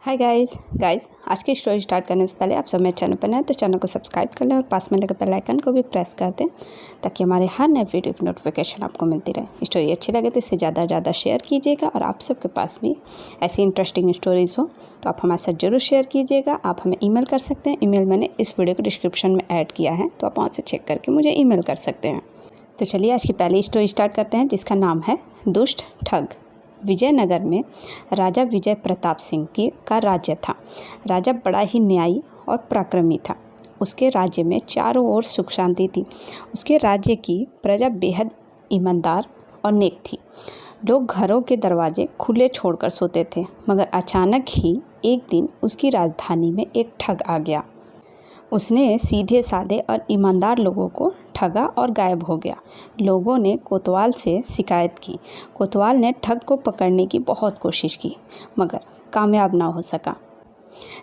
Hi guys आज की story start करने से पहले आप सब मेरे चैनल पर नए तो चैनल को सब्सक्राइब कर लें और पास में लगे बेल आइकन को भी प्रेस कर दें ताकि हमारे हर नए वीडियो की नोटिफिकेशन आपको मिलती रहे। स्टोरी अच्छी लगे तो इसे ज़्यादा से ज़्यादा शेयर कीजिएगा और आप सबके पास भी ऐसी इंटरेस्टिंग स्टोरीज़ हो तो आप हमारे साथ ज़रूर शेयर कीजिएगा। आप हमें ईमेल कर सकते हैं। ईमेल मैंने इस वीडियो को डिस्क्रिप्शन में ऐड किया है, तो आप वहाँ से चेक करके मुझे ईमेल कर सकते हैं। तो चलिए आज की पहली स्टोरी स्टार्ट करते हैं, जिसका नाम है दुष्ट ठग। विजयनगर में राजा विजय प्रताप सिंह का राज्य था। राजा बड़ा ही न्यायी और पराक्रमी था। उसके राज्य में चारों ओर सुख शांति थी। उसके राज्य की प्रजा बेहद ईमानदार और नेक थी। लोग घरों के दरवाजे खुले छोड़कर सोते थे, मगर अचानक ही एक दिन उसकी राजधानी में एक ठग आ गया। उसने सीधे साधे और ईमानदार लोगों को ठगा और गायब हो गया। लोगों ने कोतवाल से शिकायत की। कोतवाल ने ठग को पकड़ने की बहुत कोशिश की, मगर कामयाब ना हो सका।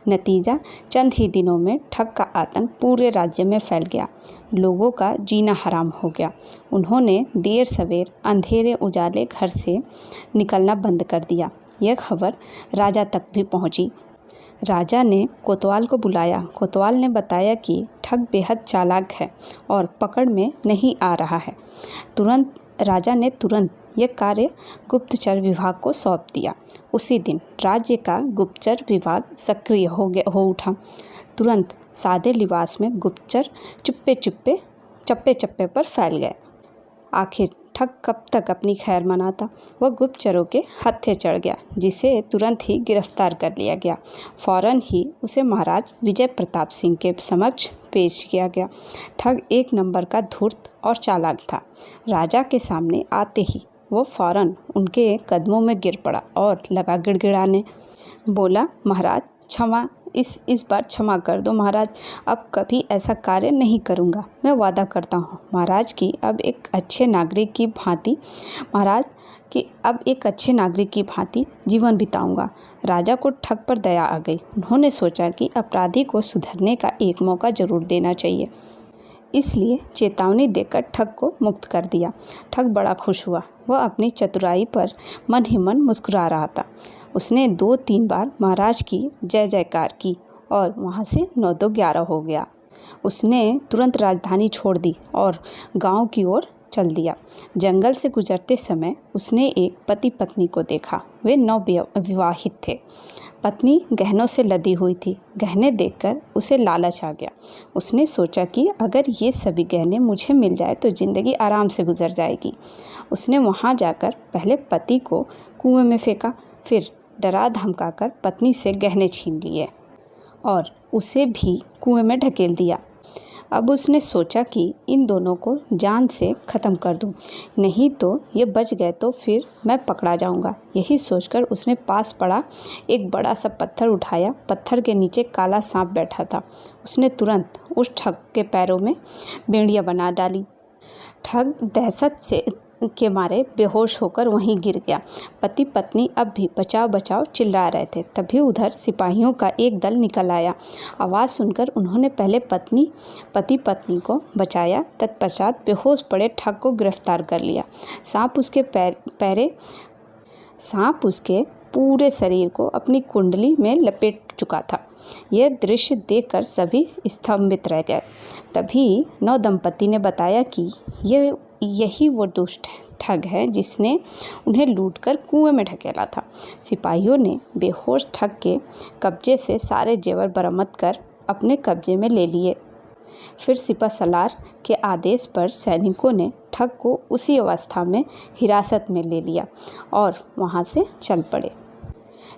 नतीजा, चंद ही दिनों में ठग का आतंक पूरे राज्य में फैल गया। लोगों का जीना हराम हो गया। उन्होंने देर सवेर अंधेरे उजाले घर से निकलना बंद कर दिया। यह खबर राजा तक भी पहुंची। राजा ने कोतवाल को बुलाया। कोतवाल ने बताया कि ठग बेहद चालाक है और पकड़ में नहीं आ रहा है। राजा ने तुरंत यह कार्य गुप्तचर विभाग को सौंप दिया। उसी दिन राज्य का गुप्तचर विभाग सक्रिय हो उठा। तुरंत सादे लिबास में गुप्तचर चप्पे चप्पे पर फैल गए। आखिर ठग कब तक अपनी खैर मनाता। वह गुप्तचरों के हत्थे चढ़ गया, जिसे तुरंत ही गिरफ्तार कर लिया गया। फौरन ही उसे महाराज विजय प्रताप सिंह के समक्ष पेश किया गया। ठग एक नंबर का धूर्त और चालाक था। राजा के सामने आते ही वो फौरन उनके कदमों में गिर पड़ा और लगा गिड़गिड़ाने। बोला, महाराज क्षमा, इस बार क्षमा कर दो महाराज। अब कभी ऐसा कार्य नहीं करूँगा। मैं वादा करता हूँ महाराज कि अब एक अच्छे नागरिक की भांति जीवन बिताऊंगा। राजा को ठग पर दया आ गई। उन्होंने सोचा कि अपराधी को सुधरने का एक मौका जरूर देना चाहिए, इसलिए चेतावनी देकर ठग को मुक्त कर दिया। ठग बड़ा खुश हुआ। वह अपनी चतुराई पर मन ही मन मुस्कुरा रहा था। उसने 2-3 बार महाराज की जय जयकार की और वहाँ से 9-11 हो गया। उसने तुरंत राजधानी छोड़ दी और गांव की ओर चल दिया। जंगल से गुजरते समय उसने एक पति पत्नी को देखा। वे नवविवाहित थे। पत्नी गहनों से लदी हुई थी। गहने देखकर उसे लालच आ गया। उसने सोचा कि अगर ये सभी गहने मुझे मिल जाए तो ज़िंदगी आराम से गुजर जाएगी। उसने वहाँ जाकर पहले पति को कुएं में फेंका, फिर डरा धमकाकर पत्नी से गहने छीन लिए और उसे भी कुएं में ढकेल दिया। अब उसने सोचा कि इन दोनों को जान से ख़त्म कर दूं, नहीं तो ये बच गए तो फिर मैं पकड़ा जाऊंगा। यही सोचकर उसने पास पड़ा एक बड़ा सा पत्थर उठाया। पत्थर के नीचे काला सांप बैठा था। उसने तुरंत उस ठग के पैरों में बेड़ियां बना डाली। ठग दहशत के मारे बेहोश होकर वहीं गिर गया। पति पत्नी अब भी बचाओ बचाओ चिल्ला रहे थे। तभी उधर सिपाहियों का एक दल निकल आया। आवाज़ सुनकर उन्होंने पहले पति पत्नी को बचाया, तत्पश्चात बेहोश पड़े ठग को गिरफ्तार कर लिया। सांप उसके पूरे शरीर को अपनी कुंडली में लपेट चुका था। यह दृश्य देखकर सभी स्तंभित रह गए। तभी नवदंपति ने बताया कि यही वो दुष्ट ठग है जिसने उन्हें लूटकर कुएं में ढकेला था। सिपाहियों ने बेहोश ठग के कब्जे से सारे जेवर बरामद कर अपने कब्जे में ले लिए। फिर सिपहसालार के आदेश पर सैनिकों ने ठग को उसी अवस्था में हिरासत में ले लिया और वहां से चल पड़े।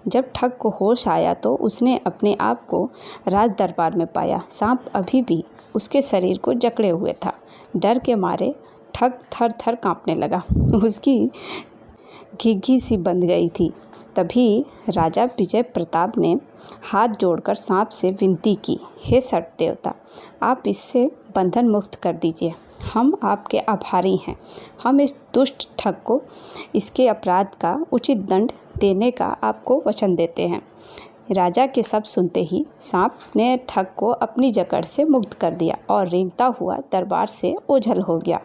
जब ठग को होश आया तो उसने अपने आप को राज दरबार में पाया। सांप अभी भी उसके शरीर को जकड़े हुए था। डर के मारे ठग थर थर कांपने लगा। उसकी घिघी सी बंध गई थी। तभी राजा विजय प्रताप ने हाथ जोड़कर सांप से विनती की, हे सट देवता, आप इससे बंधन मुक्त कर दीजिए। हम आपके आभारी हैं। हम इस दुष्ट ठग को इसके अपराध का उचित दंड देने का आपको वचन देते हैं। राजा के शब्द सुनते ही सांप ने ठग को अपनी जकड़ से मुक्त कर दिया और रेंगता हुआ दरबार से ओझल हो गया।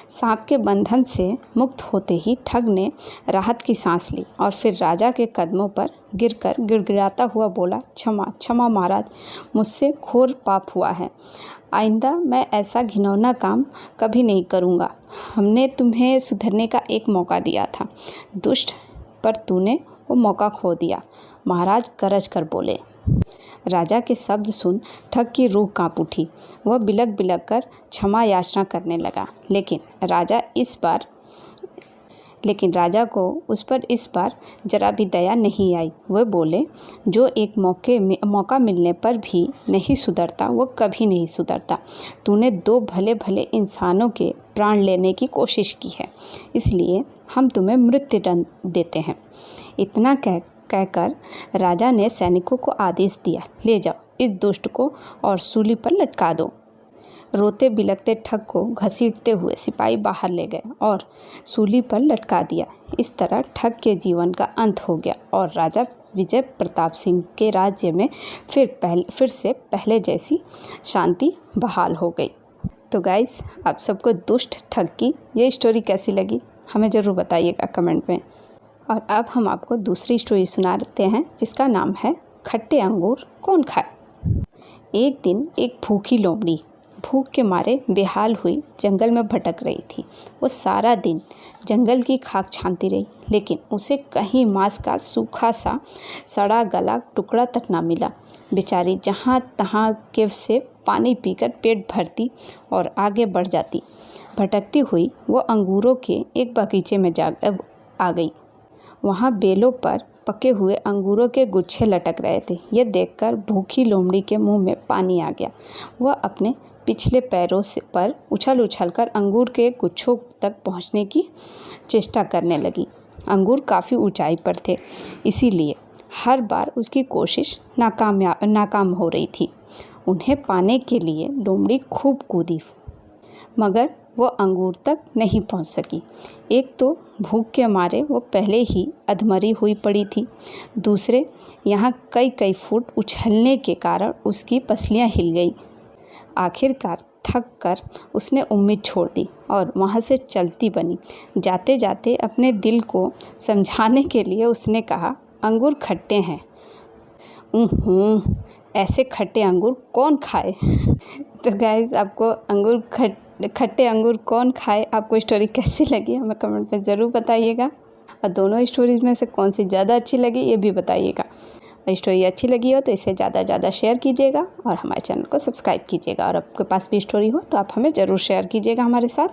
सांप के बंधन से मुक्त होते ही ठग ने राहत की सांस ली और फिर राजा के कदमों पर गिरकर गिड़गिड़ाता हुआ बोला, क्षमा क्षमा महाराज, मुझसे घोर पाप हुआ है। आइंदा मैं ऐसा घिनौना काम कभी नहीं करूँगा। हमने तुम्हें सुधरने का एक मौका दिया था दुष्ट, पर तूने वो मौका खो दिया। महाराज गरज कर बोले। राजा के शब्द सुन ठग की रूह कांप उठी। वह बिलक बिलक कर क्षमा याचना करने लगा, लेकिन राजा को उस पर इस बार जरा भी दया नहीं आई। वह बोले, जो एक मौका मिलने पर भी नहीं सुधरता वो कभी नहीं सुधरता। तूने 2 भले भले इंसानों के प्राण लेने की कोशिश की है, इसलिए हम तुम्हें मृत्युदंड देते हैं। इतना कहकर राजा ने सैनिकों को आदेश दिया, ले जाओ इस दुष्ट को और सूली पर लटका दो। रोते बिलखते ठग को घसीटते हुए सिपाही बाहर ले गए और सूली पर लटका दिया। इस तरह ठग के जीवन का अंत हो गया और राजा विजय प्रताप सिंह के राज्य में फिर से पहले जैसी शांति बहाल हो गई। तो गाइस, आप सबको दुष्ट ठग की ये स्टोरी कैसी लगी हमें ज़रूर बताइएगा कमेंट में। और अब हम आपको दूसरी स्टोरी सुनाते हैं जिसका नाम है खट्टे अंगूर कौन खाए। एक दिन एक भूखी लोमड़ी भूख के मारे बेहाल हुई जंगल में भटक रही थी। वो सारा दिन जंगल की खाक छानती रही, लेकिन उसे कहीं मांस का सूखा सा सड़ा गला टुकड़ा तक ना मिला। बेचारी जहाँ तहाँ के से पानी पीकर पेट भरती और आगे बढ़ जाती। भटकती हुई वो अंगूरों के एक बगीचे में आ गई। वहाँ बेलों पर पके हुए अंगूरों के गुच्छे लटक रहे थे। ये देखकर भूखी लोमड़ी के मुंह में पानी आ गया। वह अपने पिछले पैरों पर उछल कर अंगूर के गुच्छों तक पहुँचने की चेष्टा करने लगी। अंगूर काफ़ी ऊंचाई पर थे, इसीलिए हर बार उसकी कोशिश नाकाम हो रही थी। उन्हें पाने के लिए लोमड़ी खूब कूदी, मगर वो अंगूर तक नहीं पहुंच सकी। एक तो भूख के मारे वो पहले ही अधमरी हुई पड़ी थी, दूसरे यहाँ कई फुट उछलने के कारण उसकी पसलियाँ हिल गई। आखिरकार थक कर उसने उम्मीद छोड़ दी और वहाँ से चलती बनी। जाते जाते अपने दिल को समझाने के लिए उसने कहा, अंगूर खट्टे हैं। ऐसे खट्टे अंगूर कौन खाए। तो गाइस, आपको खट्टे अंगूर कौन खाए, आपको स्टोरी कैसी लगी हमें कमेंट में ज़रूर बताइएगा। और दोनों स्टोरीज़ में से कौन सी ज़्यादा अच्छी लगी ये भी बताइएगा। और स्टोरी अच्छी लगी हो तो इसे ज़्यादा शेयर कीजिएगा और हमारे चैनल को सब्सक्राइब कीजिएगा। और आपके पास भी स्टोरी हो तो आप हमें ज़रूर शेयर कीजिएगा हमारे साथ।